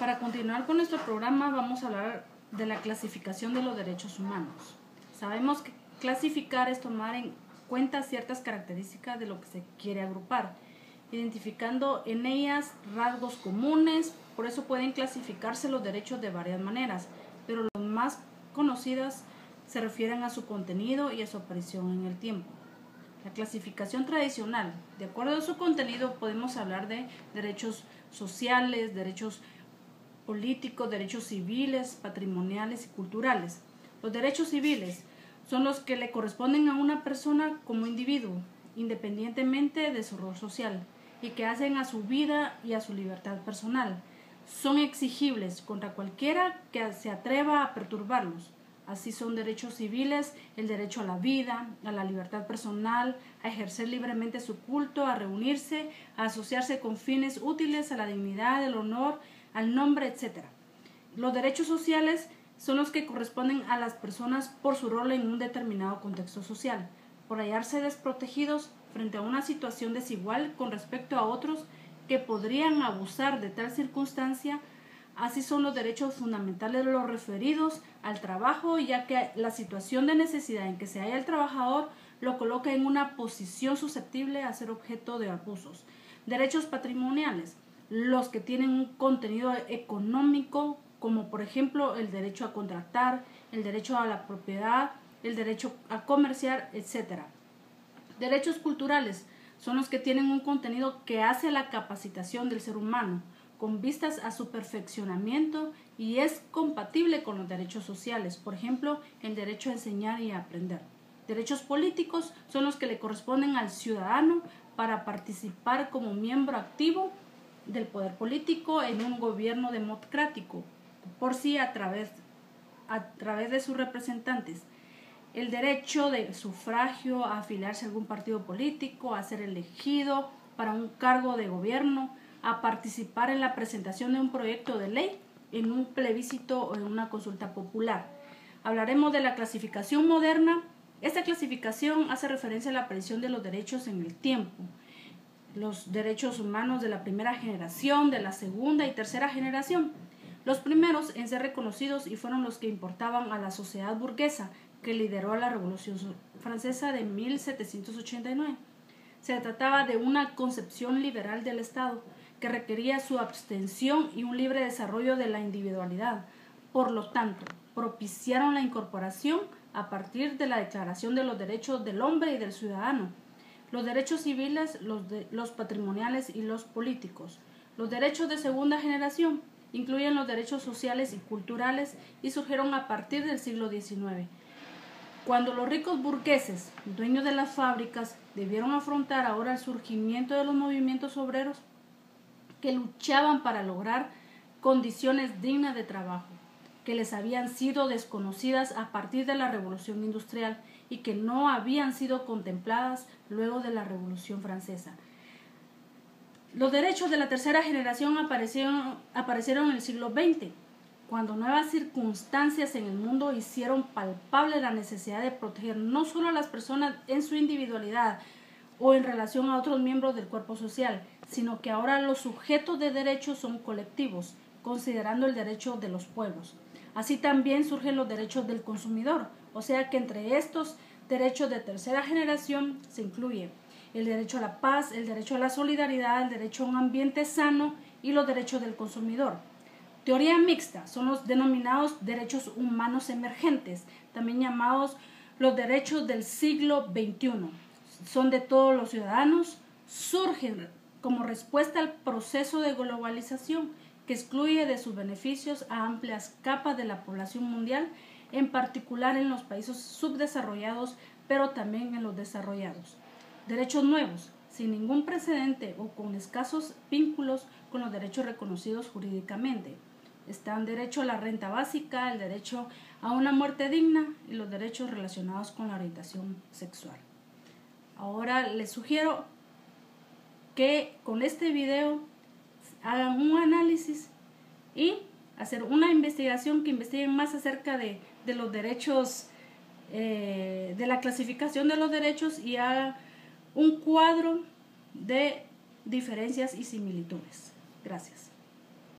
Para continuar con nuestro programa vamos a hablar de la clasificación de los derechos humanos. Sabemos que clasificar es tomar en cuenta ciertas características de lo que se quiere agrupar, identificando en ellas rasgos comunes. Por eso pueden clasificarse los derechos de varias maneras, pero las más conocidas se refieren a su contenido y a su aparición en el tiempo. La clasificación tradicional, de acuerdo a su contenido, podemos hablar de derechos sociales, derechos políticos, derechos civiles, patrimoniales y culturales. Los derechos civiles son los que le corresponden a una persona como individuo, independientemente de su rol social, y que hacen a su vida y a su libertad personal. Son exigibles contra cualquiera que se atreva a perturbarlos. Así son derechos civiles el derecho a la vida, a la libertad personal, a ejercer libremente su culto, a reunirse, a asociarse con fines útiles a la dignidad, el honor, al nombre, etc. Los derechos sociales son los que corresponden a las personas por su rol en un determinado contexto social, por hallarse desprotegidos frente a una situación desigual con respecto a otros que podrían abusar de tal circunstancia. Así son los derechos fundamentales los referidos al trabajo, ya que la situación de necesidad en que se halla el trabajador lo coloca en una posición susceptible a ser objeto de abusos. Derechos patrimoniales, los que tienen un contenido económico, como por ejemplo el derecho a contratar, el derecho a la propiedad, el derecho a comerciar, etc. Derechos culturales son los que tienen un contenido que hace a la capacitación del ser humano, con vistas a su perfeccionamiento y es compatible con los derechos sociales, por ejemplo, el derecho a enseñar y a aprender. Derechos políticos son los que le corresponden al ciudadano para participar como miembro activo del poder político en un gobierno democrático, por sí a través de sus representantes. El derecho de sufragio, a afiliarse a algún partido político, a ser elegido para un cargo de gobierno, a participar en la presentación de un proyecto de ley, en un plebiscito o en una consulta popular. Hablaremos de la clasificación moderna. Esta clasificación hace referencia a la aparición de los derechos en el tiempo. Los derechos humanos de la primera generación, de la segunda y tercera generación. Los primeros en ser reconocidos y fueron los que importaban a la sociedad burguesa que lideró la Revolución Francesa de 1789. Se trataba de una concepción liberal del Estado que requería su abstención y un libre desarrollo de la individualidad. Por lo tanto, propiciaron la incorporación a partir de la Declaración de los Derechos del Hombre y del Ciudadano. Los derechos civiles, los patrimoniales y los políticos. Los derechos de segunda generación incluyen los derechos sociales y culturales y surgieron a partir del siglo XIX. Cuando los ricos burgueses, dueños de las fábricas, debieron afrontar ahora el surgimiento de los movimientos obreros que luchaban para lograr condiciones dignas de trabajo, que les habían sido desconocidas a partir de la Revolución Industrial y que no habían sido contempladas luego de la Revolución Francesa. Los derechos de la tercera generación aparecieron en el siglo XX, cuando nuevas circunstancias en el mundo hicieron palpable la necesidad de proteger no solo a las personas en su individualidad o en relación a otros miembros del cuerpo social, sino que ahora los sujetos de derechos son colectivos, considerando el derecho de los pueblos. Así también surgen los derechos del consumidor, o sea que entre estos derechos de tercera generación se incluye el derecho a la paz, el derecho a la solidaridad, el derecho a un ambiente sano y los derechos del consumidor. Teoría mixta son los denominados derechos humanos emergentes, también llamados los derechos del siglo XXI. Son de todos los ciudadanos, surgen como respuesta al proceso de globalización que excluye de sus beneficios a amplias capas de la población mundial, en particular en los países subdesarrollados, pero también en los desarrollados. Derechos nuevos, sin ningún precedente o con escasos vínculos con los derechos reconocidos jurídicamente. Están derecho a la renta básica, el derecho a una muerte digna y los derechos relacionados con la orientación sexual. Ahora les sugiero que con este video hagan un análisis y hacer una investigación, que investiguen más acerca de los derechos, de la clasificación de los derechos y hagan un cuadro de diferencias y similitudes. Gracias.